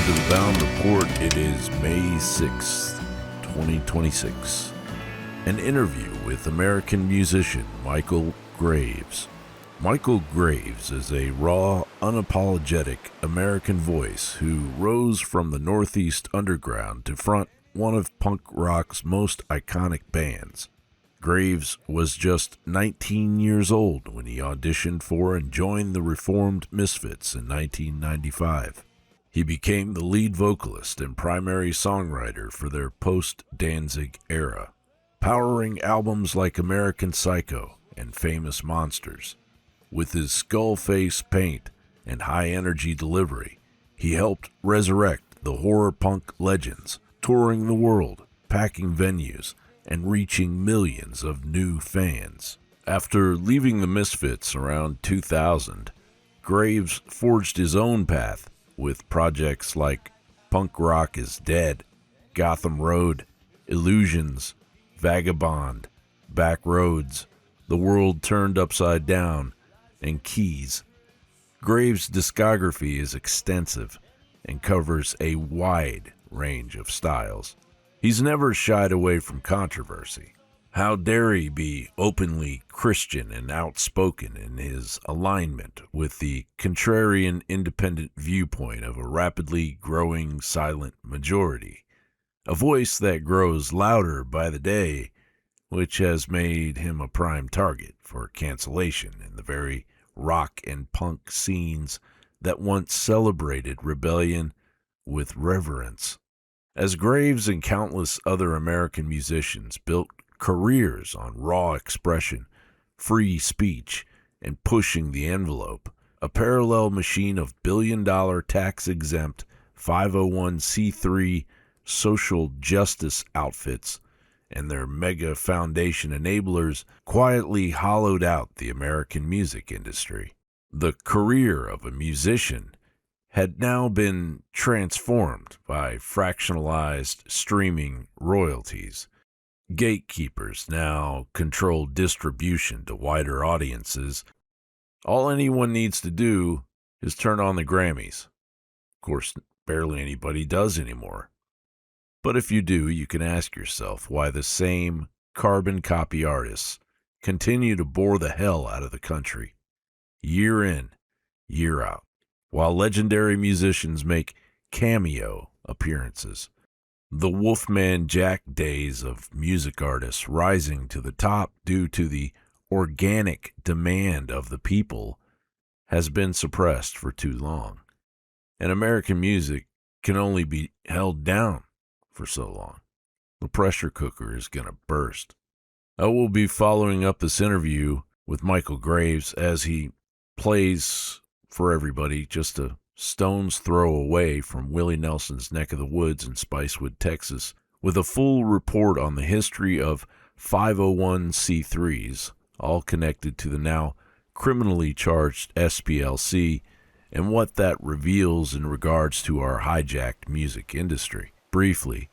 to the Bowne Report. It is May 6th, 2026. An interview with American musician Michael Graves. Michael Graves is a raw, unapologetic American voice who rose from the Northeast underground to front one of punk rock's most iconic bands. Graves was just 19 years old when he auditioned for and joined the Reformed Misfits in 1995. He became the lead vocalist and primary songwriter for their post-Danzig era, powering albums like American Psycho and Famous Monsters. With his skull face paint and high-energy delivery, he helped resurrect the horror punk legends, touring the world, packing venues, and reaching millions of new fans. After leaving the Misfits around 2000, Graves forged his own path with projects like Punk Rock is Dead, Gotham Road, Illusions, Vagabond, Back Roads, The World Turned Upside Down, and Keys. Graves' discography is extensive and covers a wide range of styles. He's never shied away from controversy. How dare he be openly Christian and outspoken in his alignment with the contrarian independent viewpoint of a rapidly growing silent majority, a voice that grows louder by the day, which has made him a prime target for cancellation in the very rock and punk scenes that once celebrated rebellion with reverence. As Graves and countless other American musicians built careers on raw expression, free speech, and pushing the envelope, a parallel machine of billion-dollar tax-exempt 501c3 social justice outfits and their mega foundation enablers quietly hollowed out the American music industry. The career of a musician had now been transformed by fractionalized streaming royalties. Gatekeepers now control distribution to wider audiences. All anyone needs to do is turn on the Grammys. Of course, barely anybody does anymore. But if you do, you can ask yourself why the same carbon copy artists continue to bore the hell out of the country, year in, year out, while legendary musicians make cameo appearances. The Wolfman Jack days of music artists rising to the top due to the organic demand of the people has been suppressed for too long. And American music can only be held down for so long. The pressure cooker is going to burst. I will be following up this interview with Michael Graves as he plays for everybody just a stone's throw away from Willie Nelson's neck of the woods in Spicewood, Texas, with a full report on the history of 501c3s, all connected to the now criminally charged SPLC, and what that reveals in regards to our hijacked music industry. Briefly,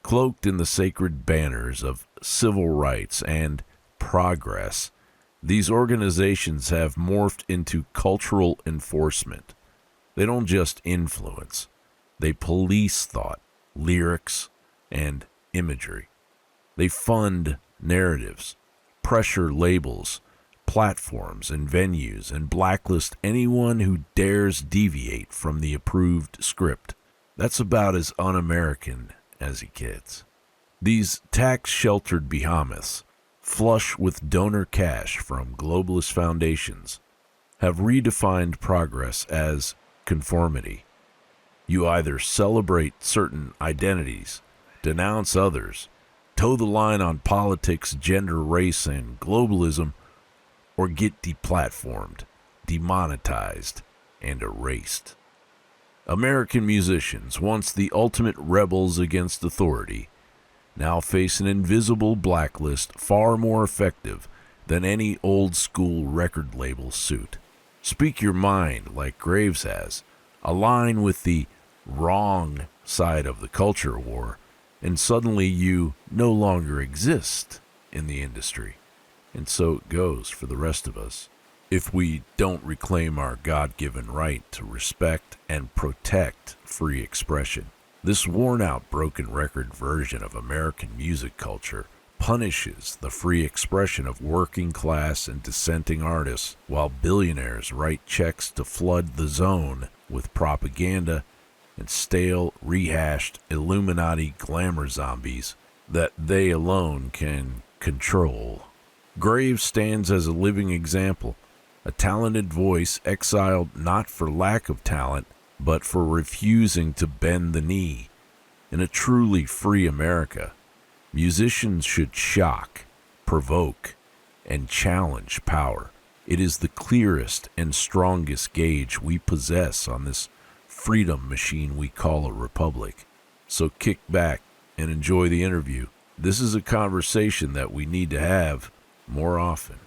cloaked in the sacred banners of civil rights and progress, these organizations have morphed into cultural enforcement. They don't just influence, they police thought, lyrics, and imagery. They fund narratives, pressure labels, platforms, and venues, and blacklist anyone who dares deviate from the approved script. That's about as un-American as it gets. These tax-sheltered behemoths, flush with donor cash from globalist foundations, have redefined progress as conformity. You either celebrate certain identities, denounce others, toe the line on politics, gender, race, and globalism, or get deplatformed, demonetized, and erased. American musicians, once the ultimate rebels against authority, now face an invisible blacklist far more effective than any old-school record label suit. Speak your mind like Graves has, align with the wrong side of the culture war, and suddenly you no longer exist in the industry. And so it goes for the rest of us. if we don't reclaim our God-given right to respect and protect free expression. This worn-out broken record version of American music culture punishes the free expression of working class and dissenting artists, while billionaires write checks to flood the zone with propaganda and stale, rehashed Illuminati glamour zombies that they alone can control. Graves stands as a living example, a talented voice exiled not for lack of talent, but for refusing to bend the knee. In a truly free America, musicians should shock, provoke, and challenge power. It is the clearest and strongest gauge we possess on this freedom machine we call a republic. So kick back and enjoy the interview. This is a conversation that we need to have more often.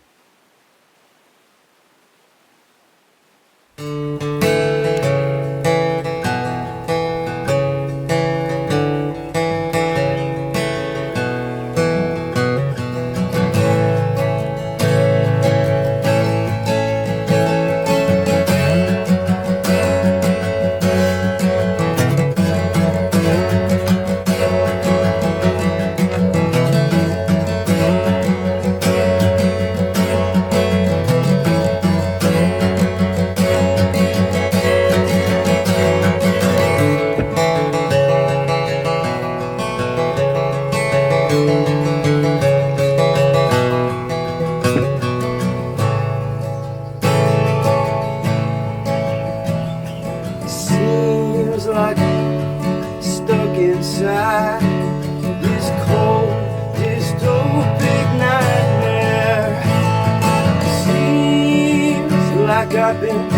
I've been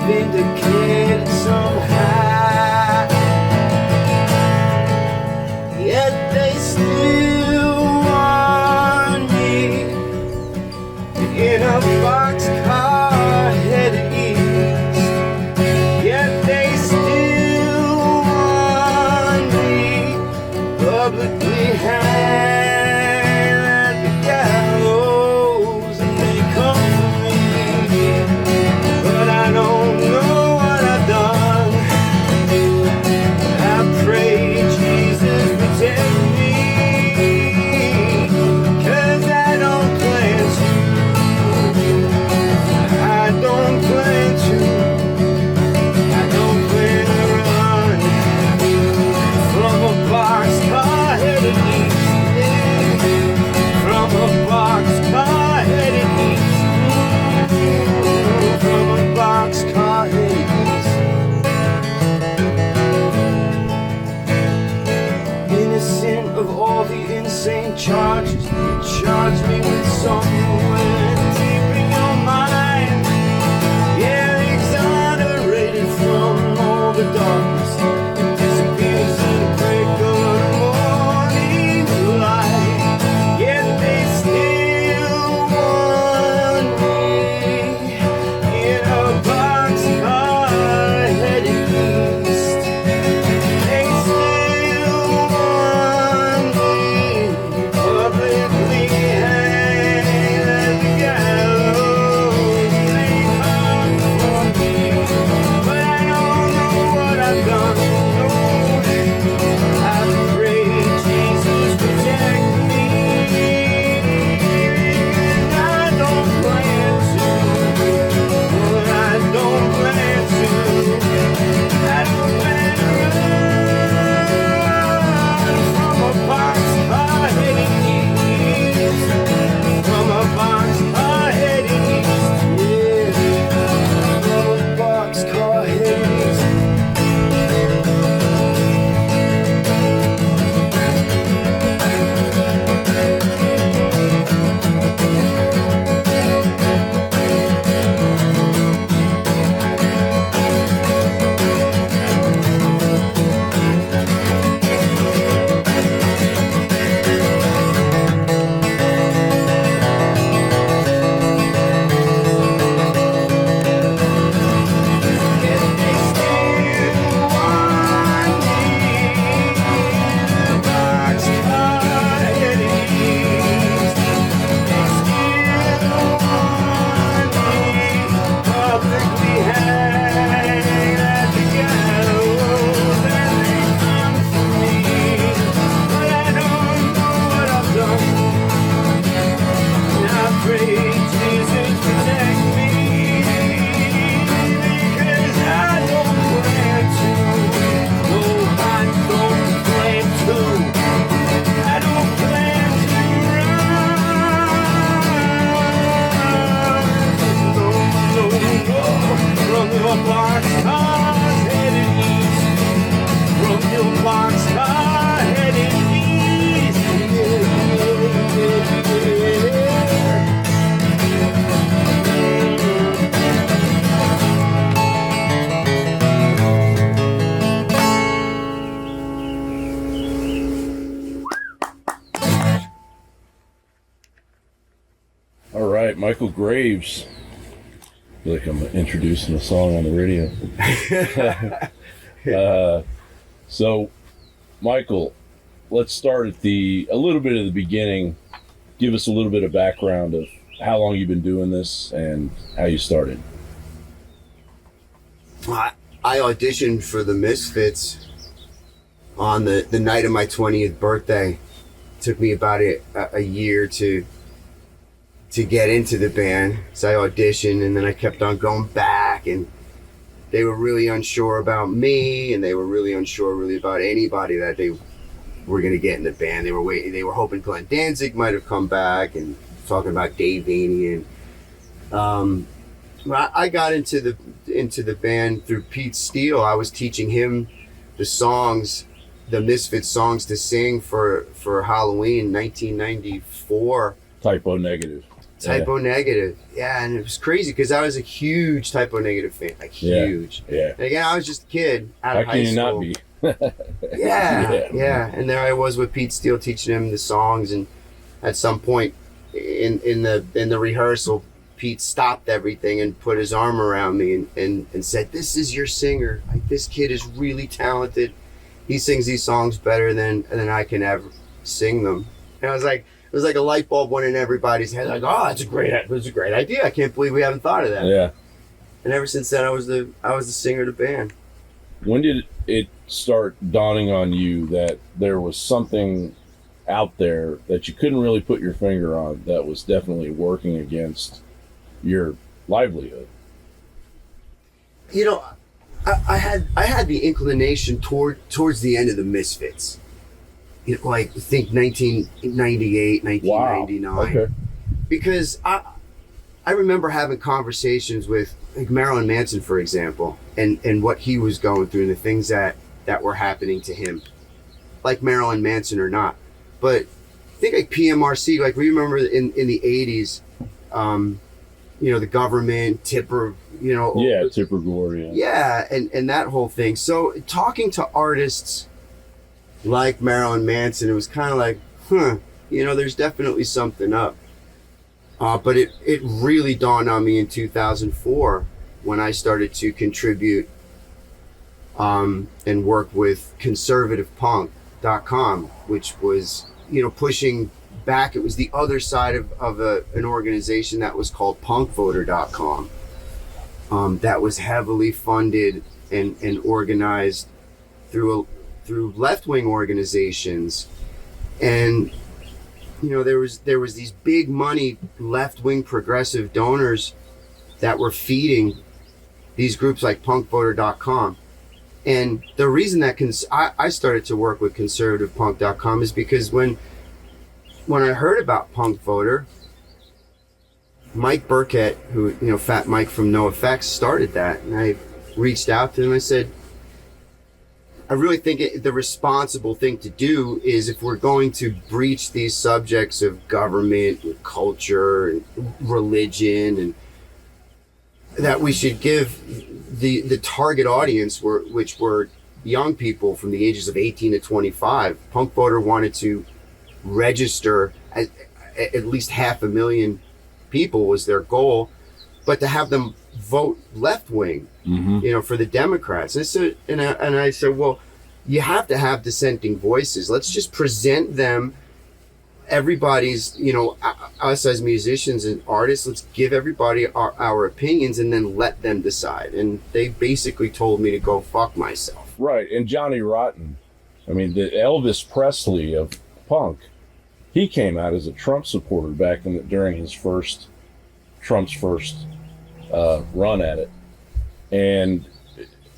vindicated somehow, yet they still want me in a boxcar headed east, yet they still want me publicly hanged at the gallows, and they come for me. But I don't know what I've done. I pray Jesus protect me, 'cause I don't plan to. I don't plan to. I don't plan to run from a boxcar headed east. From a boxcar headed east. From a boxcar headed east. Innocent of all the insane charges, you charge me with somewhere deep in your mind. Yeah, exonerated from all the darkness, it disappears in the break of the morning light. Yet they still want me in a boxcar headed east. They still want me publicly hanged at right, Michael Graves. I feel like I'm introducing a song on the radio. So, Michael, let's start at a little bit of the beginning. Give us a little bit of background of how long you've been doing this and how you started. I auditioned for the Misfits on the night of my 20th birthday. It took me about a year to get into the band. So I auditioned, and then I kept on going back, and they were really unsure about me, and they were really unsure really about anybody that they were going to get in the band. They were hoping Glenn Danzig might have come back, and talking about Dave Vaney, and I got into the band through Pete Steele. I was teaching him the songs, the Misfits songs to sing for Halloween 1994. Typo Negative. Negative. Yeah, and it was crazy because I was a huge Typo Negative fan. Like, huge. Yeah. And again, I was just a kid out of high school. How can you not be? Yeah. And there I was with Pete Steele teaching him the songs, and at some point in the rehearsal, Pete stopped everything and put his arm around me and said, "This is your singer. Like, this kid is really talented. He sings these songs better than I can ever sing them." And I was like, it was like a light bulb went in everybody's head. Like, oh, that's a great idea. I can't believe we haven't thought of that. Yeah. And ever since then, I was the singer of the band. When did it start dawning on you that there was something out there that you couldn't really put your finger on that was definitely working against your livelihood? You know, I had the inclination towards the end of the Misfits. You know, like, think 1998, 1999. Wow. Okay. Because I remember having conversations with, like, Marilyn Manson, for example, and what he was going through and the things that were happening to him, like Marilyn Manson or not. But think like PMRC, like, we remember in the 80s, you know, the government, Tipper, you know. Yeah, Tipper Gore, yeah. Yeah, and that whole thing. So talking to artists like Marilyn Manson, it was kind of like, you know, there's definitely something up. But it really dawned on me in 2004 when I started to contribute and work with conservativepunk.com, which was, you know, pushing back. It was the other side of an organization that was called punkvoter.com, that was heavily funded and organized through left-wing organizations. And, you know, there was these big money left-wing progressive donors that were feeding these groups like punkvoter.com. And the reason that I started to work with conservativepunk.com is because when I heard about Punk Voter, Mike Burkett, who, you know, Fat Mike from NoFX, started that, and I reached out to him. I said, I really think the responsible thing to do is, if we're going to breach these subjects of government and culture and religion, and that we should give the target audience, which were young people from the ages of 18 to 25. Punk Voter wanted to register at least 500,000 people was their goal, but to have them vote left wing, you know, for the Democrats. And I said, well, you have to have dissenting voices. Let's just present them, everybody's, you know, us as musicians and artists, let's give everybody our opinions and then let them decide. And they basically told me to go fuck myself. Right. And Johnny Rotten, I mean, the Elvis Presley of punk, he came out as a Trump supporter back during Trump's first run at it. And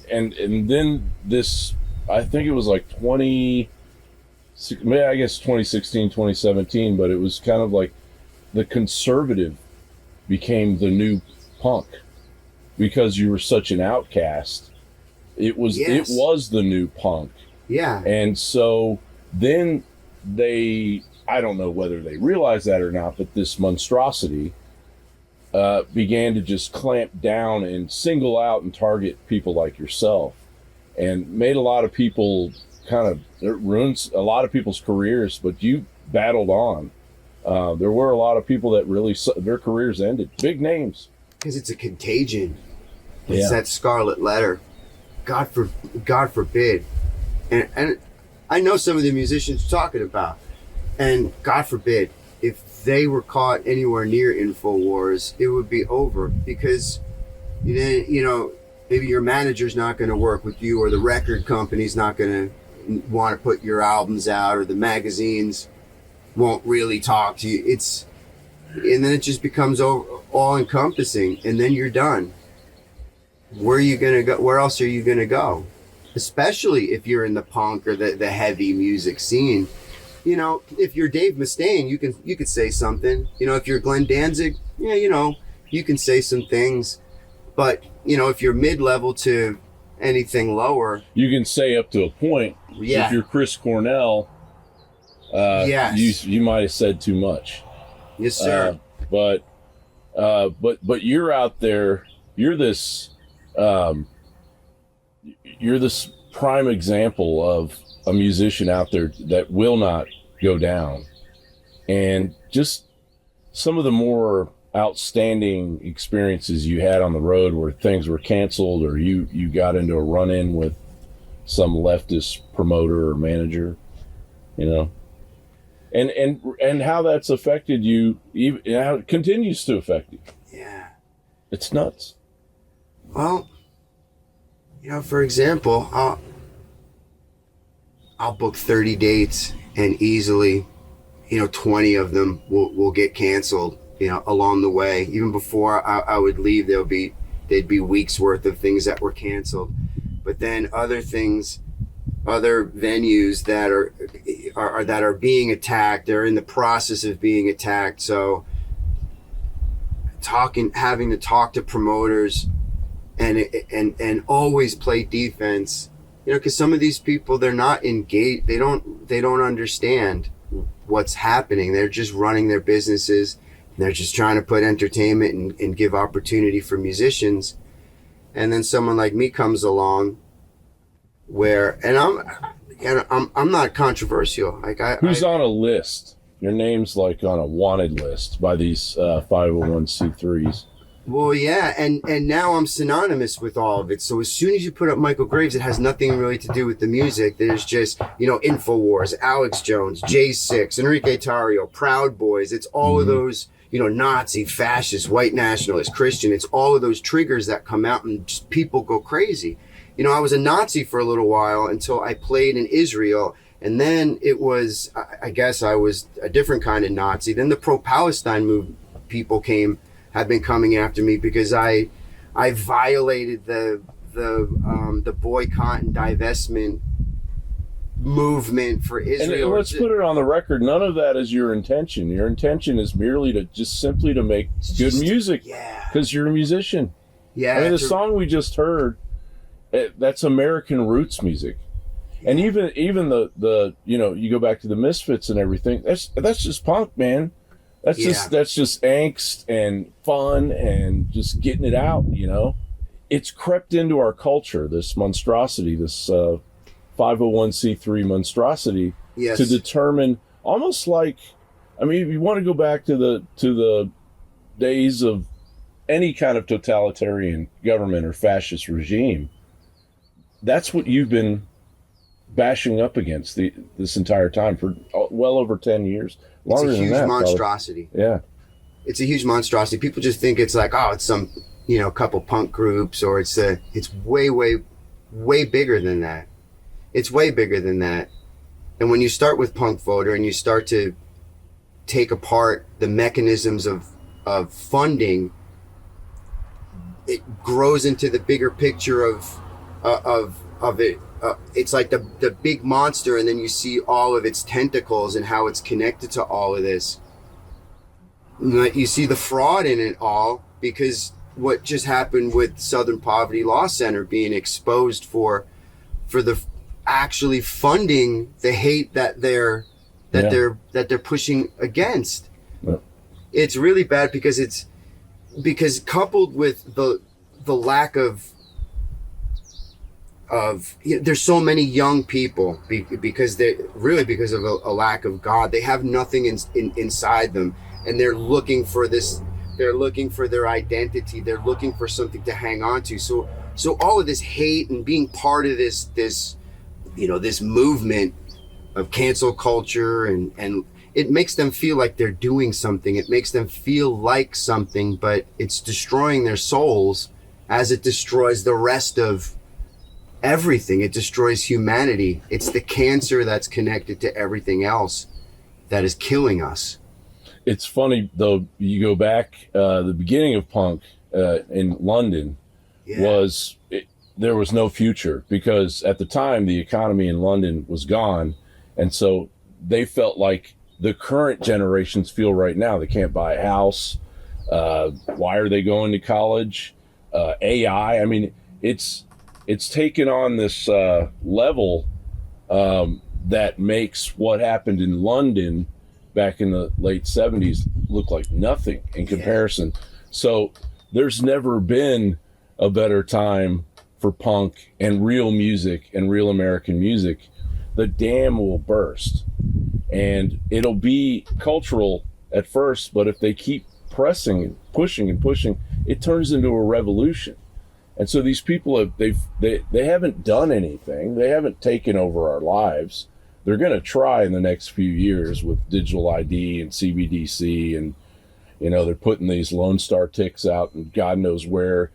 then this, I think it was like 2016, 2017, but it was kind of like the conservative became the new punk because you were such an outcast. It was the new punk. Yeah. And so then I don't know whether they realized that or not, but this monstrosity began to just clamp down and single out and target people like yourself, and made a lot of people it ruins a lot of people's careers, but you battled on There were a lot of people that really their careers ended. Big names. Because it's a contagion. It's Yeah. that scarlet letter. God forbid. And I know some of the musicians you're talking about. And God forbid, if they were caught anywhere near InfoWars, it would be over. Because, you know, maybe your manager's not going to work with you, or the record company's not going to want to put your albums out, or the magazines won't really talk to you. And then it just becomes all encompassing, and then you're done. Where are you going to go? Where else are you going to go? Especially if you're in the punk or the heavy music scene. You know, if you're Dave Mustaine, you could say something. You know, if you're Glenn Danzig, yeah, you know, you can say some things. But, you know, if you're mid-level to anything lower, You can say up to a point. Yeah. If you're Chris Cornell, yes. you might have said too much. Yes, sir. But you're out there. You're this prime example of a musician out there that will not go down. And just some of the more outstanding experiences you had on the road where things were canceled, or you got into a run-in with some leftist promoter or manager, you know, and how that's affected you, even how it continues to affect you. Yeah. It's nuts. Well, you know, for example, I'll book 30 dates, and easily, you know, 20 of them will get canceled, you know, along the way. Even before I would leave, they'd be weeks worth of things that were canceled. But then other things, other venues that are being attacked, they're in the process of being attacked. So having to talk to promoters and always play defense, you know, because some of these people, they're not engaged. They don't understand what's happening. They're just running their businesses. They're just trying to put entertainment and give opportunity for musicians. And then someone like me comes along, and I'm not controversial. Like Who's on a list? Your name's like on a wanted list by these 501c3s. Well, yeah, and now I'm synonymous with all of it. So as soon as you put up Michael Graves, it has nothing really to do with the music. There's just, you know, InfoWars, Alex Jones, J6, Enrique Tarrio, Proud Boys. It's all of those, you know, Nazi, fascist, white nationalist, Christian. It's all of those triggers that come out and just people go crazy. You know, I was a Nazi for a little while until I played in Israel. And then it was, I guess I was a different kind of Nazi. Then the pro-Palestine movement people have been coming after me because I violated the boycott and divestment movement for Israel. And let's put it on the record, none of that is your intention. Your intention is merely to make good music. Yeah. Because you're a musician. Yeah. I mean, the song we just heard, that's American roots music. And even the you know, you go back to the Misfits and everything, that's just punk, man. That's just angst and fun and just getting it out, you know. It's crept into our culture, this monstrosity, this 501c3 monstrosity, yes, to determine, almost like, I mean, if you want to go back to the days of any kind of totalitarian government or fascist regime, that's what you've been bashing up against this entire time for well over 10 years. Longer it's a huge than that, monstrosity. probably. Yeah. It's a huge monstrosity. People just think it's like, oh, it's some, you know, couple punk groups, or it's way, way, way bigger than that. It's way bigger than that. And when you start with Punk Voter and you start to take apart the mechanisms of funding, it grows into the bigger picture of it. It's like the big monster, and then you see all of its tentacles and how it's connected to all of this. You see the fraud in it all, because what just happened with Southern Poverty Law Center being exposed for the actually funding the hate that they're pushing against. Yeah. It's really bad because coupled with the lack of there's so many young people because because of a lack of God. They have nothing inside them, and they're looking for this. They're looking for their identity. They're looking for something to hang on to. So all of this hate and being part of this movement of cancel culture, and it makes them feel like they're doing something. It makes them feel like something, but it's destroying their souls as it destroys the rest of everything. It destroys humanity. It's the cancer that's connected to everything else that is killing us. It's funny though, you go back, the beginning of punk in London there was no future, because at the time the economy in London was gone. And so they felt like the current generations feel right now. They can't buy a house. Why are they going to college? AI. I mean, it's taken on this level that makes what happened in London back in the late 70s look like nothing in comparison. So there's never been a better time for punk and real music and real American music. The dam will burst, and it'll be cultural at first, but if they keep pressing and pushing, it turns into a revolution. And so these people they haven't done anything. They haven't taken over our lives. They're going to try in the next few years with digital ID and CBDC, and they're putting these Lone Star ticks out, and God knows where.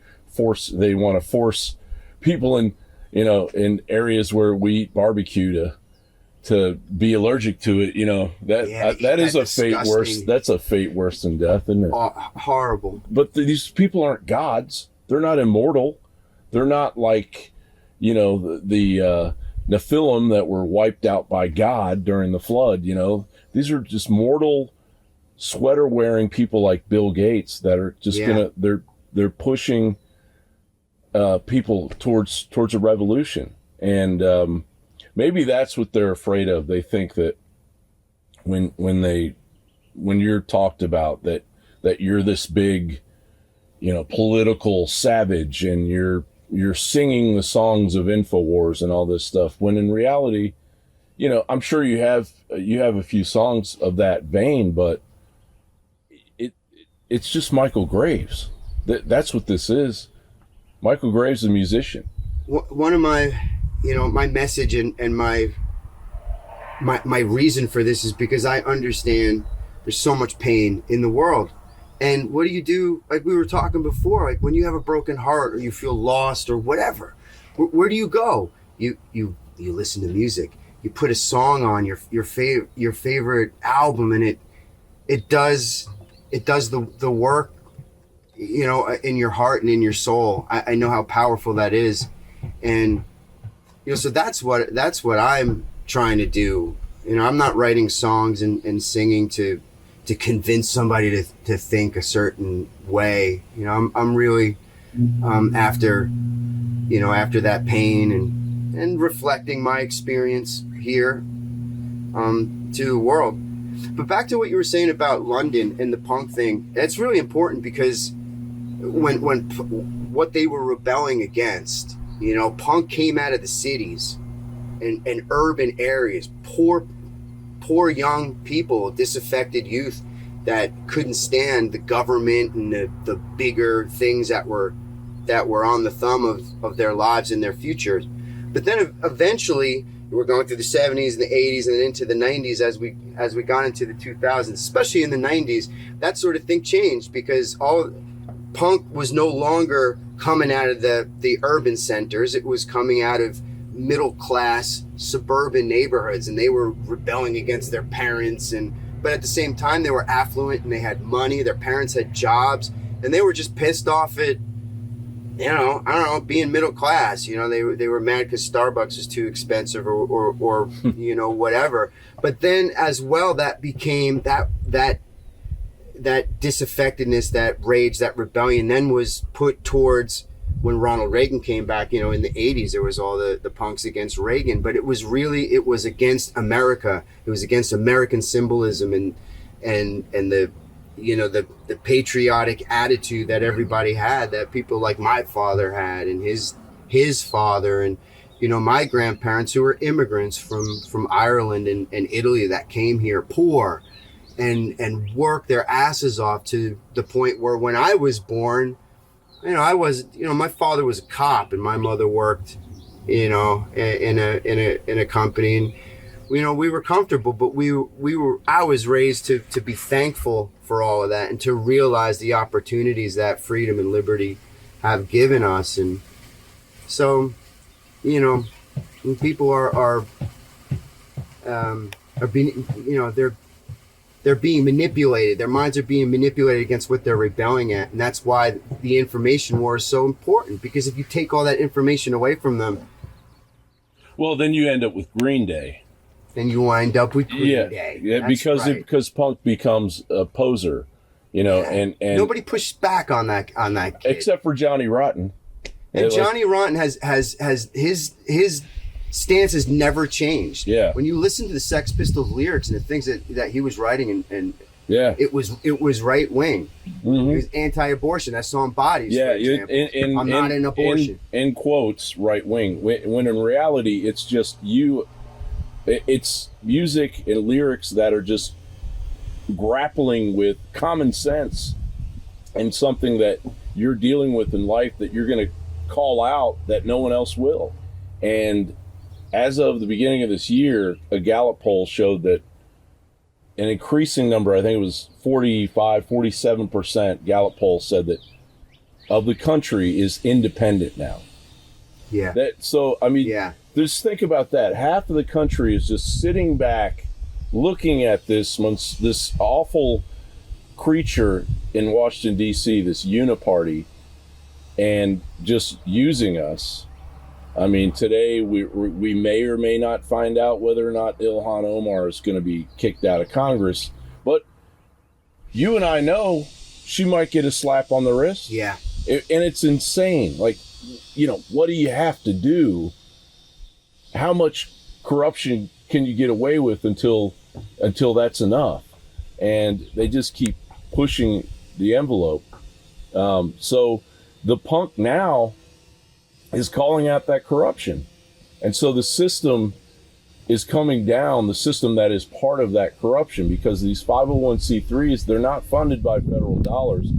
They want to force people in areas where we eat barbecue to be allergic to it. That is a fate worse. That's a fate worse than death, isn't it? Horrible. But these people aren't gods. They're not immortal. They're not like, the Nephilim that were wiped out by God during the flood. These are just mortal, sweater wearing people like Bill Gates that are just they're pushing people towards a revolution. And maybe that's what they're afraid of. They think that when you're talked about, that you're this big, political savage, and you're singing the songs of InfoWars and all this stuff, when in reality, I'm sure you have a few songs of that vein, but it's just Michael Graves. That's what this is. Michael Graves, a musician. One of my, my message and my reason for this is because I understand there's so much pain in the world. And what do you do? Like we were talking before, like when you have a broken heart or you feel lost or whatever, where do you go? You listen to music. You put a song on your favorite album, and it does the work, in your heart and in your soul. I know how powerful that is. And, so that's what I'm trying to do. I'm not writing songs and singing to convince somebody to think a certain way. I'm really, after that pain and reflecting my experience here, to the world. But back to what you were saying about London and the punk thing, it's really important because when what they were rebelling against, punk came out of the cities and urban areas, poor young people, disaffected youth that couldn't stand the government and the bigger things that were on the thumb of their lives and their futures. But then eventually we're going through the 70s and the 80s and into the 90s as we got into the 2000s, especially in the 90s, that sort of thing changed because all punk was no longer coming out of the urban centers. It was coming out of middle class suburban neighborhoods, and they were rebelling against their parents, but at the same time they were affluent and they had money, their parents had jobs, and they were just pissed off at being middle class. They were mad because Starbucks is too expensive or whatever. But then as well, that became that disaffectedness, that rage, that rebellion then was put towards when Ronald Reagan came back. In the 80s, there was all the punks against Reagan, but it was against America. It was against American symbolism and the the patriotic attitude that everybody had, that people like my father had and his father, and my grandparents who were immigrants from Ireland and Italy that came here poor and worked their asses off to the point where when I was born, my father was a cop and my mother worked, in a company, and we were comfortable, but I was raised to be thankful for all of that and to realize the opportunities that freedom and liberty have given us. And so, when people are being, they're being manipulated. Their minds are being manipulated against what they're rebelling at. And that's why the information war is so important, because if you take all that information away from them, well, then you end up with Green Day. Then you wind up with Green Day. Yeah, because punk becomes a poser, and nobody pushed back on that kid. Except for Johnny Rotten. And Johnny Rotten has his stance has never changed. Yeah. When you listen to the Sex Pistols lyrics and the things that he was writing, and it was right wing. Mm-hmm. It was anti-abortion. That song Bodies. Yeah, for example. I'm not an abortion. In quotes, right wing. When in reality, it's just it's music and lyrics that are just grappling with common sense and something that you're dealing with in life that you're going to call out that no one else will. And as of the beginning of this year, a Gallup poll showed that an increasing number, I think it was 47% Gallup poll said that of the country is independent now. Yeah. Just think about that. Half of the country is just sitting back, looking at this awful creature in Washington, D.C., this uniparty, and just using us. I mean, today we may or may not find out whether or not Ilhan Omar is going to be kicked out of Congress, but you and I know she might get a slap on the wrist. Yeah. And it's insane. Like, what do you have to do? How much corruption can you get away with until that's enough? And they just keep pushing the envelope. So the punk now is calling out that corruption. And so the system is coming down, the system that is part of that corruption, because these 501c3s, they're not funded by federal dollars.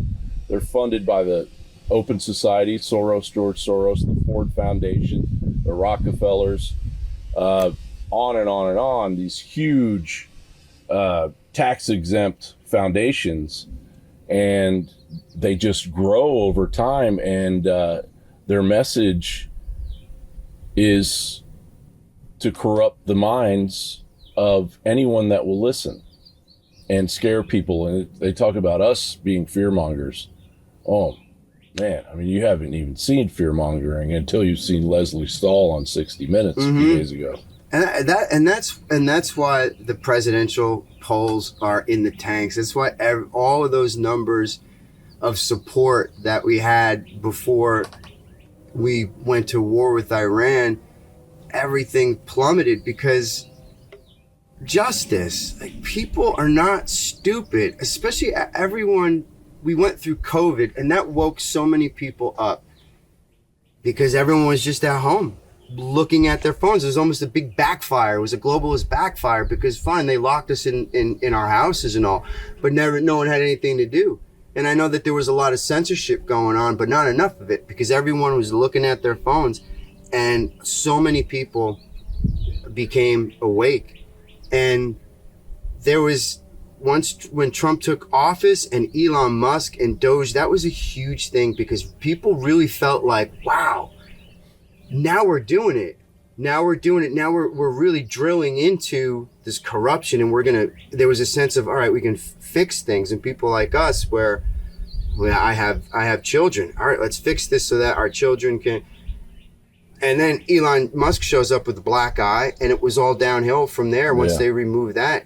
They're funded by the Open Society, George Soros, the Ford Foundation, the Rockefellers, on and on and on, these huge tax-exempt foundations. And they just grow over time, and their message is to corrupt the minds of anyone that will listen and scare people. And they talk about us being fearmongers. Oh, man, I mean, you haven't even seen fearmongering until you've seen Leslie Stahl on 60 Minutes a few days ago. And that's why the presidential polls are in the tanks. That's why all of those numbers of support that we had before we went to war with Iran, everything plummeted, because justice, like, people are not stupid, especially everyone. We went through COVID, and that woke so many people up because everyone was just at home looking at their phones. It was almost a big backfire. It was a globalist backfire, because fine, they locked us in our houses and all, but no one had anything to do. And I know that there was a lot of censorship going on, but not enough of it, because everyone was looking at their phones, and so many people became awake. And there was once, when Trump took office, and Elon Musk and Doge, that was a huge thing, because people really felt like, wow, now we're doing it. Now we're really drilling into this corruption, and there was a sense of, all right, we can fix things. And people like us, where I have children. All right, let's fix this so that our children can. And then Elon Musk shows up with a black eye, and it was all downhill from there once they removed that.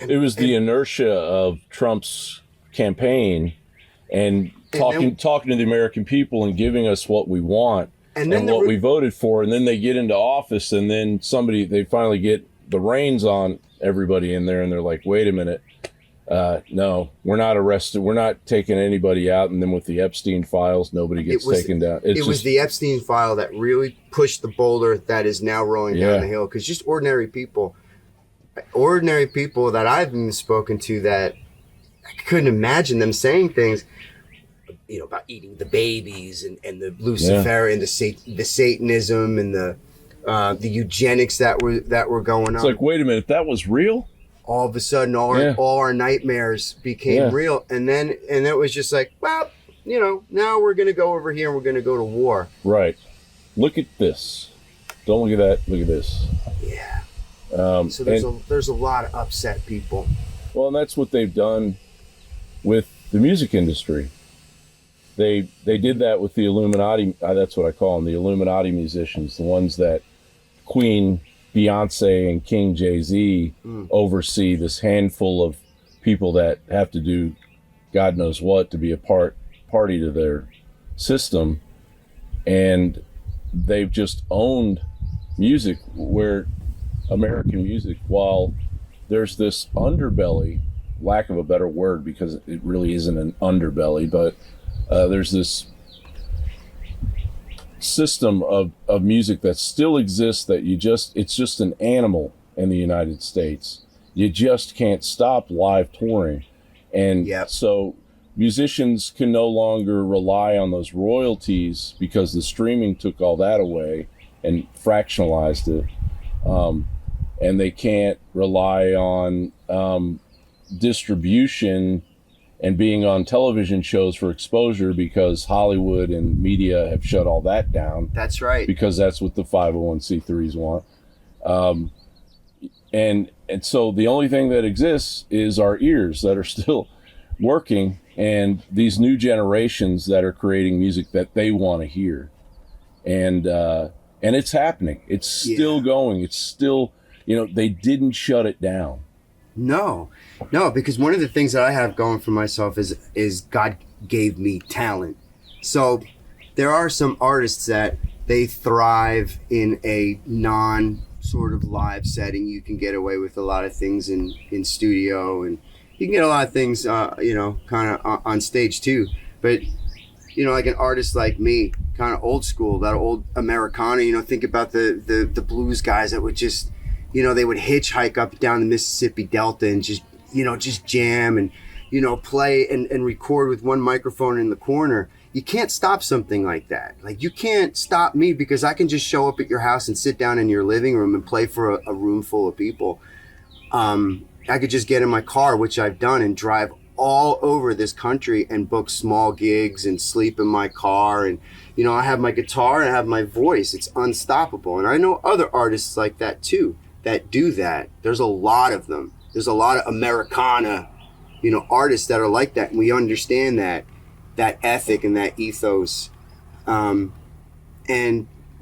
It was the inertia of Trump's campaign and talking to the American people and giving us what we want and what we voted for. And then they get into office, and then they finally get the reins on everybody in there, and they're like, wait a minute. No, we're not arrested. We're not taking anybody out. And then with the Epstein files, nobody gets taken down. It was the Epstein file that really pushed the boulder that is now rolling down the hill. Because just ordinary people that I've even spoken to, that I couldn't imagine them saying things, about eating the babies and the Lucifer and the Satanism and the eugenics that were going on. It's like, wait a minute, that was real? All of a sudden, all our nightmares became real, and then it was just like, well, now we're gonna go over here and we're gonna go to war. Right. Look at this. Don't look at that. Look at this. Yeah. So there's a lot of upset people. Well, and that's what they've done with the music industry. They did that with the Illuminati. That's what I call them, the Illuminati musicians, the ones that Queen, Beyonce, and King Jay-Z oversee, this handful of people that have to do God knows what to be a party to their system. And they've just owned music, where American music, while there's this underbelly, lack of a better word, because it really isn't an underbelly, but there's this system of music that still exists, that it's just an animal in the United States. You just can't stop live touring. And so musicians can no longer rely on those royalties, because the streaming took all that away and fractionalized it. And they can't rely on distribution and being on television shows for exposure, because Hollywood and media have shut all that down. That's right. Because that's what the 501c3s want. And so the only thing that exists is our ears that are still working, and these new generations that are creating music that they want to hear. And it's happening. It's still going. It's still, they didn't shut it down. No, because one of the things that I have going for myself is God gave me talent. So there are some artists that they thrive in a non sort of live setting. You can get away with a lot of things in studio, and you can get a lot of things, kind of on stage too. But, like an artist like me, kind of old school, that old Americana, think about the blues guys that would just, they would hitchhike up down the Mississippi Delta and just jam and, play and record with one microphone in the corner. You can't stop something like that. Like, you can't stop me, because I can just show up at your house and sit down in your living room and play for a room full of people. I could just get in my car, which I've done, and drive all over this country and book small gigs and sleep in my car. And, I have my guitar and I have my voice. It's unstoppable. And I know other artists like that too, that do that. There's a lot of them. There's a lot of Americana, artists that are like that. And we understand that ethic and that ethos. And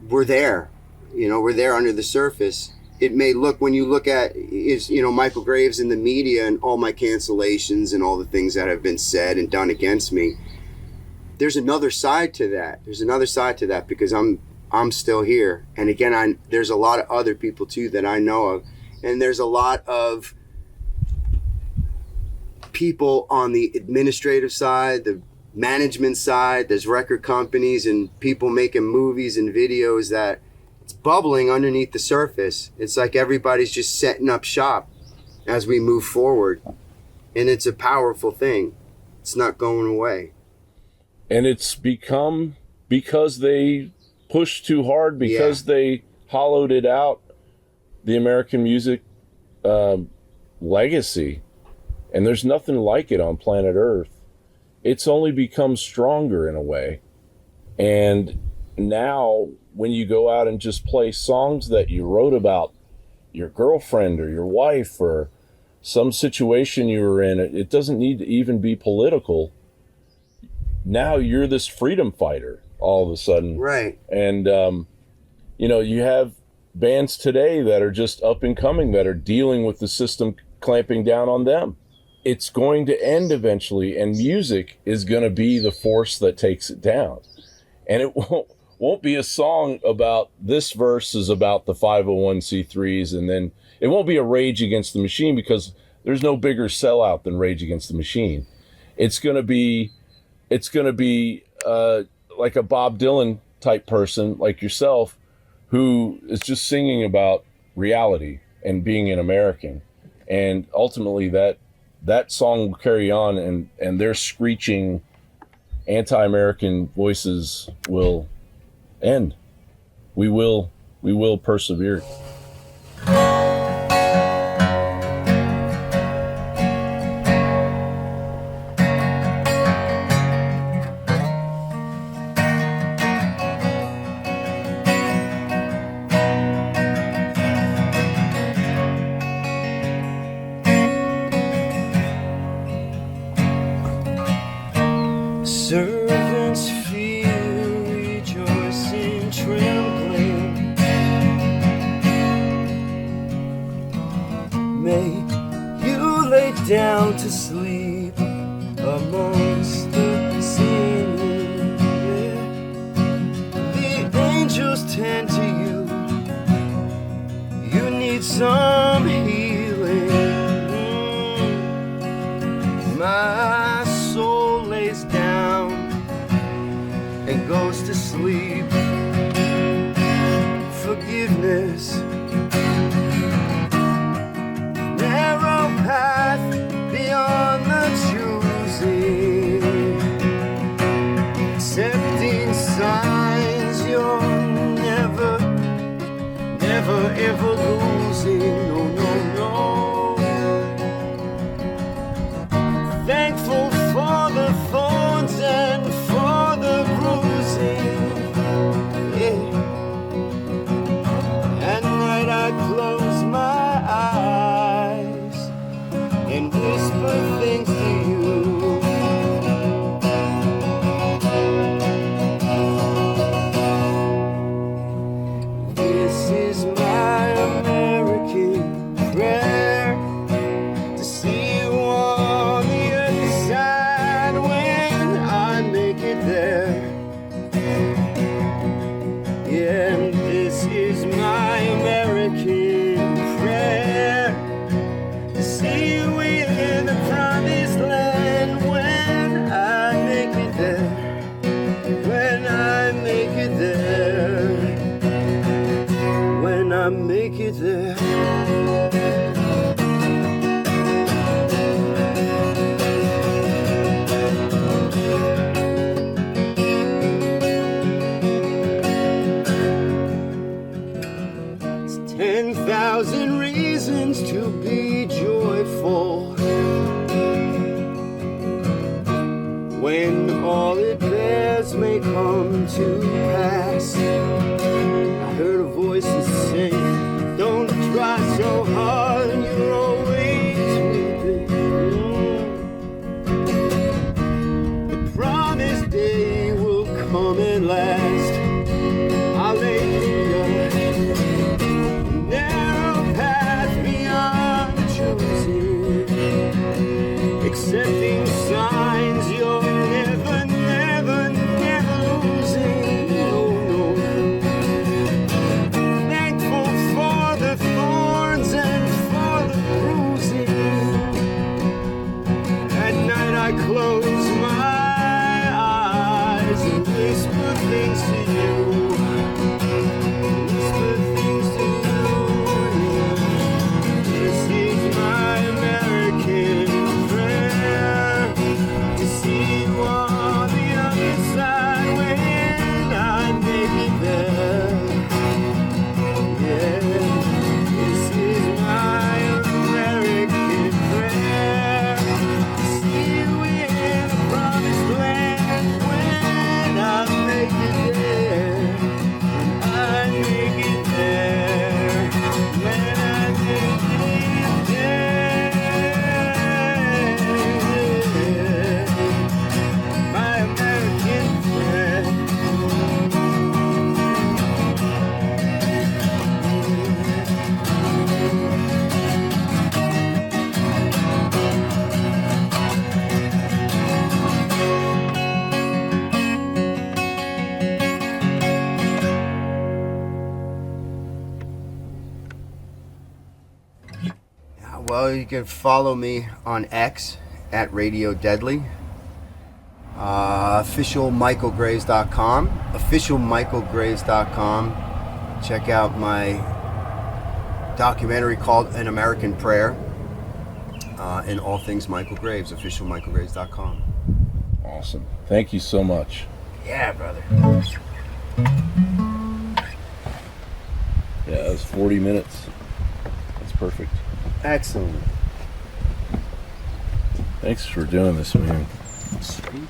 we're there, we're there under the surface. It may look, when you look at Michael Graves in the media and all my cancellations and all the things that have been said and done against me, there's another side to that. Because I'm still here. And again, there's a lot of other people too that I know of. And there's a lot of people on the administrative side, the management side. There's record companies and people making movies and videos that it's bubbling underneath the surface. It's like everybody's just setting up shop as we move forward. And it's a powerful thing. It's not going away. And it's become, because they pushed too hard, because they hollowed it out, the American music legacy. And there's nothing like it on planet Earth. It's only become stronger in a way. And now, when you go out and just play songs that you wrote about your girlfriend or your wife or some situation you were in, it doesn't need to even be political. Now you're this freedom fighter all of a sudden. Right. And, you have bands today that are just up and coming, that are dealing with the system clamping down on them. It's going to end eventually, and music is going to be the force that takes it down. And it won't be a song about this verse is about the 501c3s, and then it won't be a Rage Against the Machine, because there's no bigger sellout than Rage Against the Machine. It's gonna be like a Bob Dylan type person like yourself, who is just singing about reality and being an American, and ultimately that song will carry on, and their screeching anti-American voices will end. We will persevere. Servants fear, rejoicing, trembling. May you lay down to sleep amongst the singing. Yeah. The angels tend to you. You need some healing. My soul lays down and goes to sleep. Forgiveness, narrow path beyond the choosing, accepting signs you're never ever losing. No, no, no. Thankful for the thorns and for the bruising. Yeah. At night I close my eyes and whisper things to you. This is my American prayer, to see you on the other side when I make it there. Yeah, and this is my American prayer, to see you in the promised land when I make it there. When I make it there. When I make it there. 10,000 reasons to be joyful, when all it bears may come to pass. I heard a voice say, don't try so hard, you're always weeping. The promised day will come at last. Hallelujah. Narrow path beyond choosing, accepting signs you're never losing. No, no. Thankful for the thorns and for the bruising. At night I close my eyes and whisper things to you. Whisper things to you. This is my American prayer, to see you on the other side when I make it there. Yeah, this is my American prayer, to see you in the promised land when I make it there. You can follow me on X at Radio Deadly. Officialmichaelgraves.com. Officialmichaelgraves.com. Check out my documentary called An American Prayer. And all things Michael Graves. Officialmichaelgraves.com. Awesome. Thank you so much. Yeah, brother. Yeah, that was 40 minutes. That's perfect. Excellent. Thanks for doing this, man. Sweet.